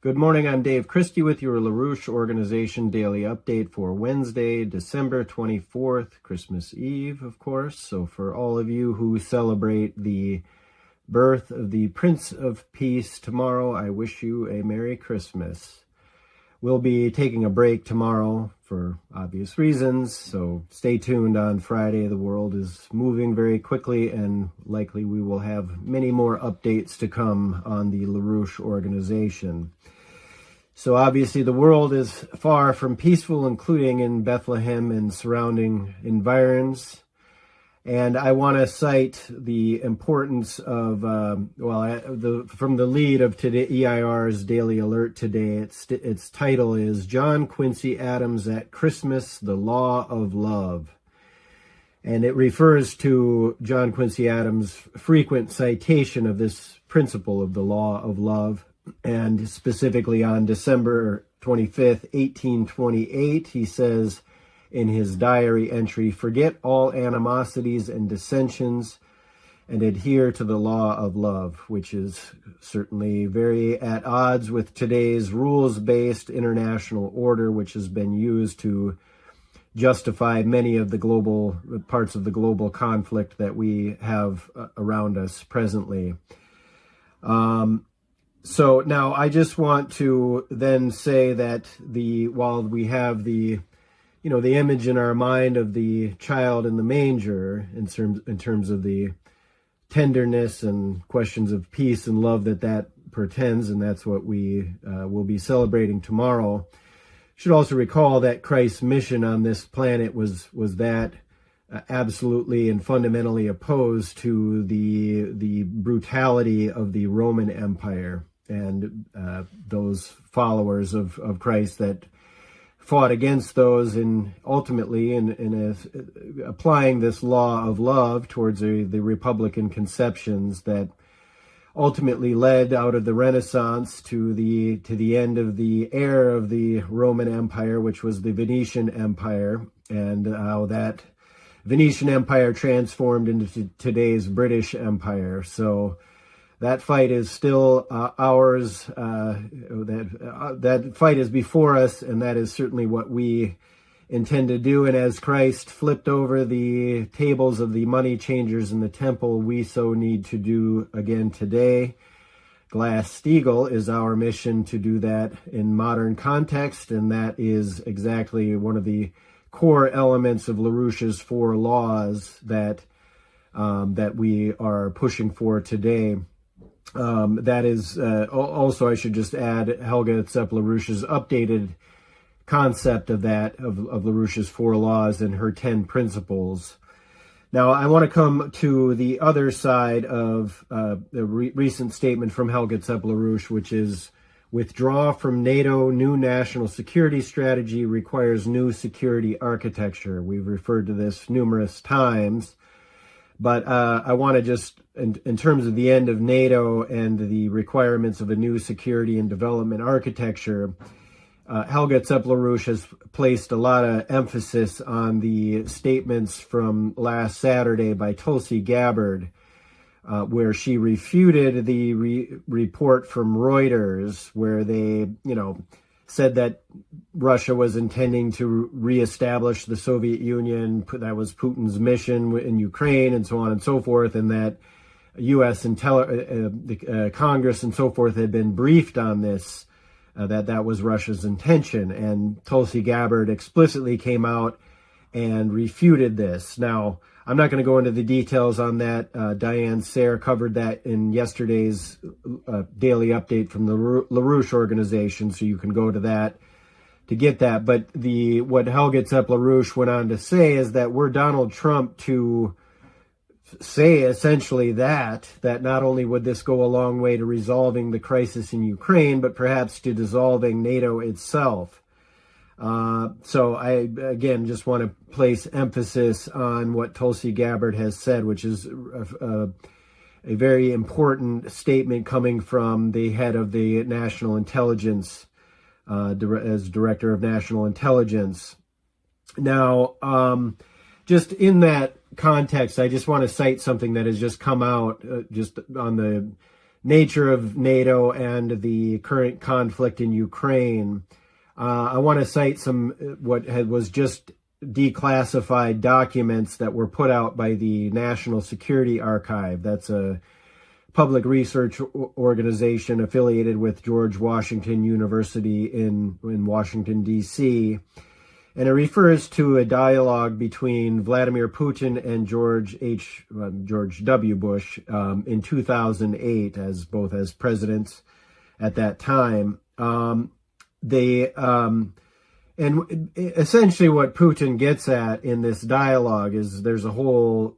Good morning, I'm Dave Christie with your LaRouche Organization Daily Update for Wednesday, December 24th, Christmas Eve, of course. So for all of you who celebrate the birth of the Prince of Peace tomorrow, I wish you a Merry Christmas. We'll be taking a break tomorrow for obvious reasons, so stay tuned on Friday. The world is moving very quickly, and likely we will have many more updates to come on the LaRouche Organization. So obviously the world is far from peaceful, including in Bethlehem and surrounding environs. And I want to cite the importance of, from the lead of today, EIR's Daily Alert today. Its title is John Quincy Adams at Christmas, the Law of Love. And it refers to John Quincy Adams' frequent citation of this principle of the law of love. And specifically on December 25th, 1828, he says, in his diary entry, forget all animosities and dissensions and adhere to the law of love, which is certainly very at odds with today's rules-based international order, which has been used to justify many of the global parts of the global conflict that we have around us presently. So now I just want to then say that while we have the image in our mind of the child in the manger in terms of the tenderness and questions of peace and love that portends, and that's what we will be celebrating tomorrow. Should also recall that Christ's mission on this planet was that absolutely and fundamentally opposed to the brutality of the Roman Empire and those followers of Christ that fought against those, and ultimately in applying this law of love towards the Republican conceptions that ultimately led out of the Renaissance to the end of the era of the Roman Empire, which was the Venetian Empire, and how that Venetian Empire transformed into today's British Empire. So that fight is still ours. That fight is before us, and that is certainly what we intend to do. And as Christ flipped over the tables of the money changers in the temple, we so need to do again today. Glass-Steagall is our mission to do that in modern context, and that is exactly one of the core elements of LaRouche's 4 laws that we are pushing for today. That is also, I should just add, Helga Tsepp-LaRouche's updated concept of LaRouche's 4 laws and her 10 principles. Now, I want to come to the other side of the recent statement from Helga Tsepp-LaRouche, which is, withdraw from NATO, new national security strategy requires new security architecture. We've referred to this numerous times. But I want to just, in terms of the end of NATO and the requirements of a new security and development architecture, Helga Tsepp-LaRouche has placed a lot of emphasis on the statements from last Saturday by Tulsi Gabbard, where she refuted the report from Reuters, where they, said that Russia was intending to reestablish the Soviet Union. That was Putin's mission in Ukraine, and so on and so forth, and that U.S. Congress and so forth had been briefed on this, that was Russia's intention. And Tulsi Gabbard explicitly came out and refuted this. Now, I'm not going to go into the details on that. Diane Sayre covered that in yesterday's daily update from the LaRouche Organization, so you can go to that to get that. But what Helga Tsepp-LaRouche went on to say is that were Donald Trump to say essentially that not only would this go a long way to resolving the crisis in Ukraine, but perhaps to dissolving NATO itself. So I, again, just want to place emphasis on what Tulsi Gabbard has said, which is a very important statement coming from the head of the National Intelligence, as Director of National Intelligence. Now, just in that context, I just want to cite something that has just come out just on the nature of NATO and the current conflict in Ukraine, I want to cite some was just declassified documents that were put out by the National Security Archive. That's a public research organization affiliated with George Washington University in Washington, D.C., and it refers to a dialogue between Vladimir Putin and George W. Bush in 2008, as both as presidents at that time. And essentially what Putin gets at in this dialogue is there's a whole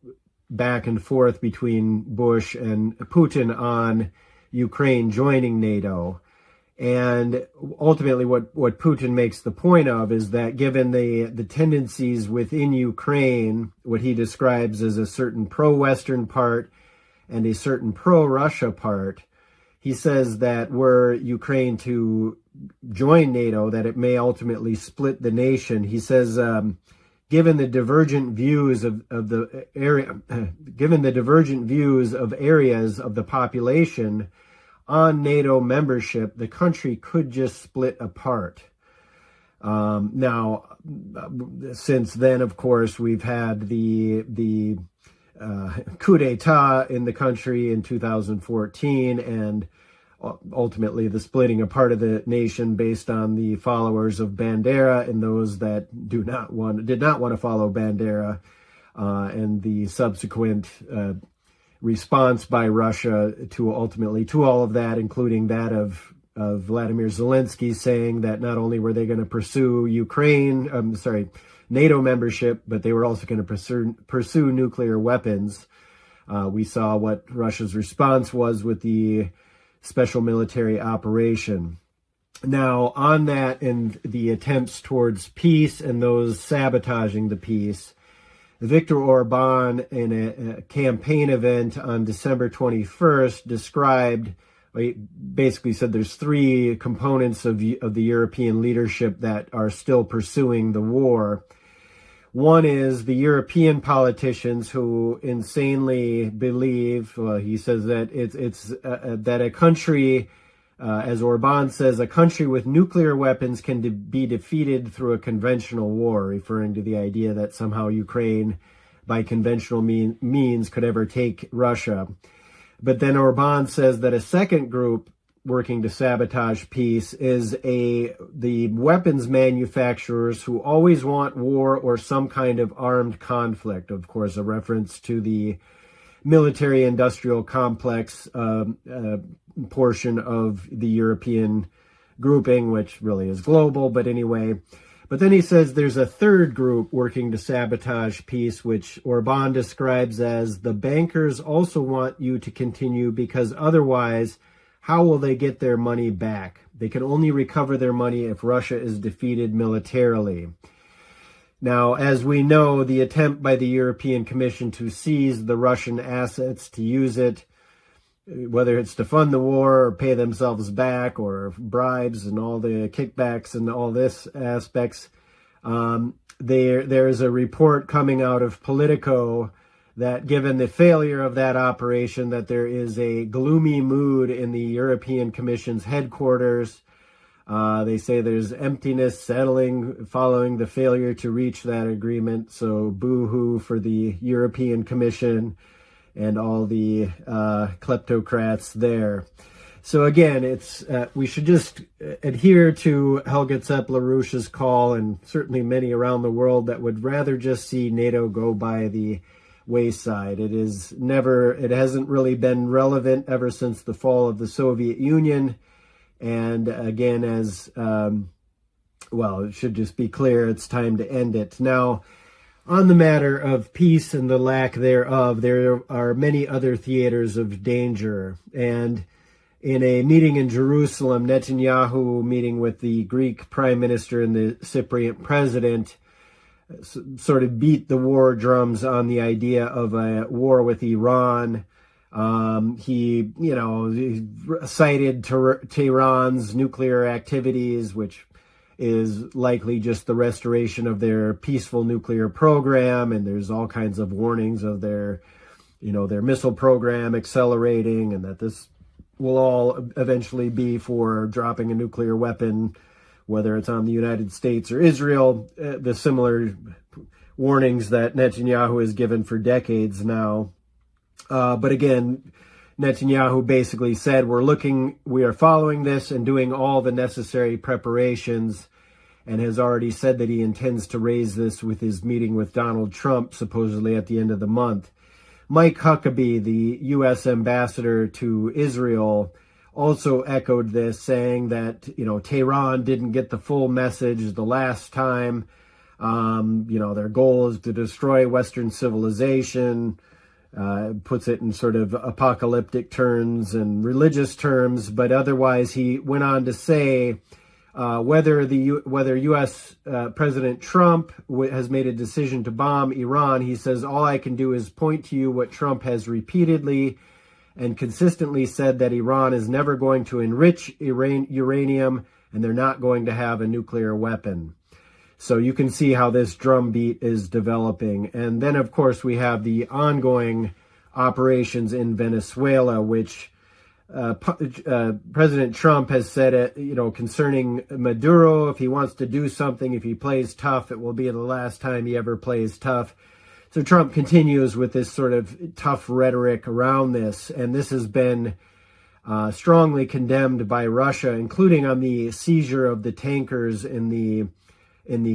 back and forth between Bush and Putin on Ukraine joining NATO. And ultimately what Putin makes the point of is that given the tendencies within Ukraine, what he describes as a certain pro-Western part and a certain pro-Russia part, he says that were Ukraine to join NATO, that it may ultimately split the nation. He says, given the divergent views of the area, given the divergent views of areas of the population on NATO membership, the country could just split apart. Now, since then, of course, we've had the coup d'etat in the country in 2014, and ultimately the splitting apart of the nation based on the followers of Bandera and those that did not want to follow Bandera, and the subsequent response by Russia to all of that, including that of Vladimir Zelensky saying that not only were they going to pursue NATO membership, but they were also going to pursue nuclear weapons. We saw what Russia's response was with the special military operation. Now, on that and the attempts towards peace and those sabotaging the peace, Viktor Orban, in a campaign event on December 21st, basically said there's three components of the European leadership that are still pursuing the war. One is the European politicians who insanely believe, he says that it's that a country, as Orban says, a country with nuclear weapons can be defeated through a conventional war, referring to the idea that somehow Ukraine, by conventional means, could ever take Russia. But then Orban says that a second group working to sabotage peace is the weapons manufacturers who always want war or some kind of armed conflict. Of course, a reference to the military-industrial complex portion of the European grouping, which really is global, but anyway. But then he says there's a third group working to sabotage peace, which Orban describes as the bankers also want you to continue because otherwise, how will they get their money back? They can only recover their money if Russia is defeated militarily. Now, as we know, the attempt by the European Commission to seize the Russian assets, to use it, whether it's to fund the war or pay themselves back or bribes and all the kickbacks and all this aspects, there is a report coming out of Politico that given the failure of that operation, that there is a gloomy mood in the European Commission's headquarters. They say there's emptiness settling following the failure to reach that agreement. So boo-hoo for the European Commission and all the kleptocrats there. So again, it's we should just adhere to Helga Zepp-LaRouche's call, and certainly many around the world that would rather just see NATO go by the wayside. It hasn't really been relevant ever since the fall of the Soviet Union. And again, it should just be clear, it's time to end it. Now, on the matter of peace and the lack thereof, there are many other theaters of danger. And in a meeting in Jerusalem, Netanyahu, meeting with the Greek prime minister and the Cypriot president, sort of beat the war drums on the idea of a war with Iran. He cited Tehran's nuclear activities, which is likely just the restoration of their peaceful nuclear program, and there's all kinds of warnings of their missile program accelerating, and that this will all eventually be for dropping a nuclear weapon, whether it's on the United States or Israel. The similar warnings that Netanyahu has given for decades now. But again, Netanyahu basically said, we are following this and doing all the necessary preparations, and has already said that he intends to raise this with his meeting with Donald Trump, supposedly at the end of the month. Mike Huckabee, the U.S. ambassador to Israel, also echoed this, saying that, Tehran didn't get the full message the last time. Their goal is to destroy Western civilization, puts it in sort of apocalyptic terms and religious terms, but otherwise he went on to say, whether U.S. President Trump has made a decision to bomb Iran, he says, all I can do is point to you what Trump has repeatedly and consistently said, that Iran is never going to enrich uranium and they're not going to have a nuclear weapon. So you can see how this drumbeat is developing. And then, of course, we have the ongoing operations in Venezuela, which President Trump has said, concerning Maduro, if he wants to do something, if he plays tough, it will be the last time he ever plays tough. So Trump continues with this sort of tough rhetoric around this, and this has been strongly condemned by Russia, including on the seizure of the tankers in the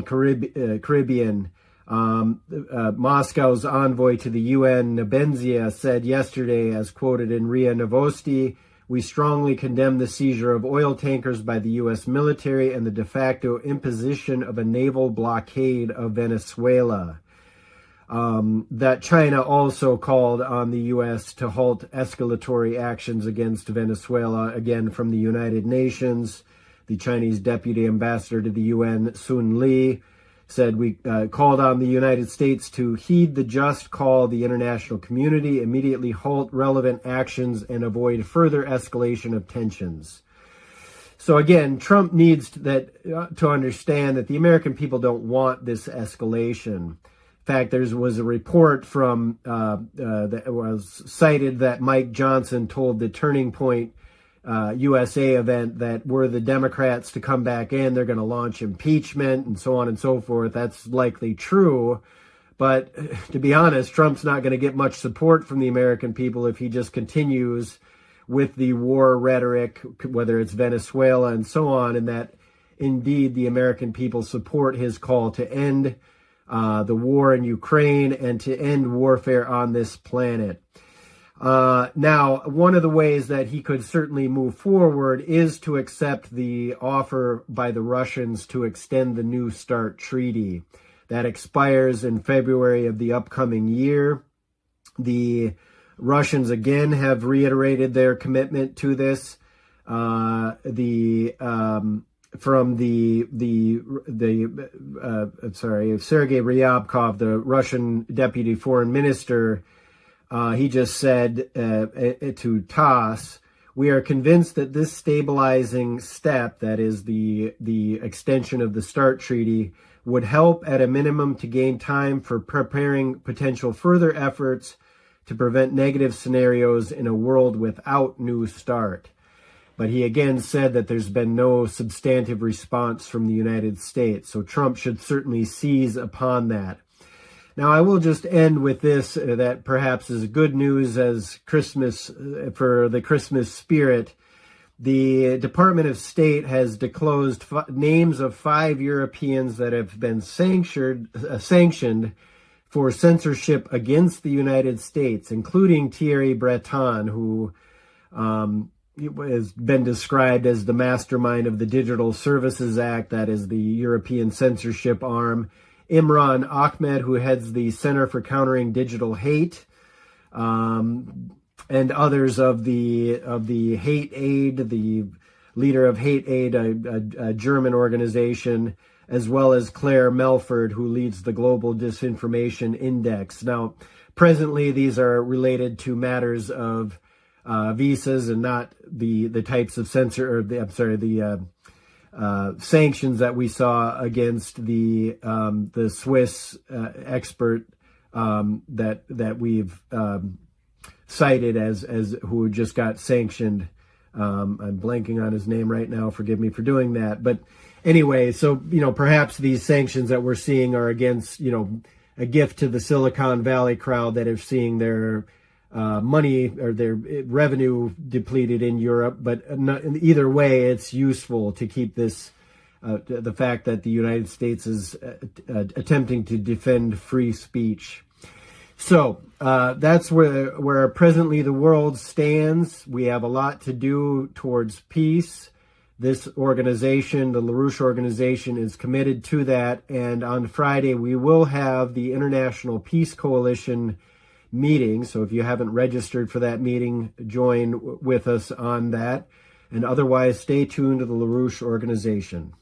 Caribbean. Moscow's envoy to the UN, Nebenzia, said yesterday, as quoted in RIA Novosti, we strongly condemn the seizure of oil tankers by the U.S. military and the de facto imposition of a naval blockade of Venezuela. That China also called on the U.S. to halt escalatory actions against Venezuela, again from the United Nations. The Chinese deputy ambassador to the UN, Sun Li, said, we called on the United States to heed the just call of the international community, immediately halt relevant actions, and avoid further escalation of tensions. So again, Trump needs to understand that the American people don't want this escalation. In fact, there was a report from that was cited that Mike Johnson told the Turning Point USA event that were the Democrats to come back in, they're going to launch impeachment and so on and so forth. That's likely true. But to be honest, Trump's not going to get much support from the American people if he just continues with the war rhetoric, whether it's Venezuela and so on, and that indeed the American people support his call to end the war in Ukraine and to end warfare on this planet. Now, one of the ways that he could certainly move forward is to accept the offer by the Russians to extend the New START treaty that expires in February of the upcoming year. The Russians again have reiterated their commitment to this. Sergei Ryabkov, the Russian deputy foreign minister, he just said to TASS, we are convinced that this stabilizing step, that is the extension of the START treaty, would help at a minimum to gain time for preparing potential further efforts to prevent negative scenarios in a world without New START. But he again said that there's been no substantive response from the United States, so Trump should certainly seize upon that. Now, I will just end with this, that perhaps is good news as Christmas, for the Christmas spirit. The Department of State has disclosed names of 5 Europeans that have been sanctioned for censorship against the United States, including Thierry Breton, who has been described as the mastermind of the Digital Services Act, that is the European censorship arm. Imran Ahmed, who heads the Center for Countering Digital Hate, and others of the Hate Aid, the leader of Hate Aid, a German organization, as well as Claire Melford, who leads the Global Disinformation Index. Now, presently, these are related to matters of visas and not the types of sanctions that we saw against the Swiss expert that we've cited as who just got sanctioned I'm blanking on his name right now. Forgive me for doing that. But anyway, so, perhaps these sanctions that we're seeing are against, a gift to the Silicon Valley crowd that is seeing their money or their revenue depleted in Europe. But either way, it's useful to keep this, the fact that the United States is attempting to defend free speech. So that's where presently the world stands. We have a lot to do towards peace. This organization, the LaRouche organization, is committed to that. And on Friday, we will have the International Peace Coalition meeting. So if you haven't registered for that meeting, join with us on that. And otherwise, stay tuned to the LaRouche organization.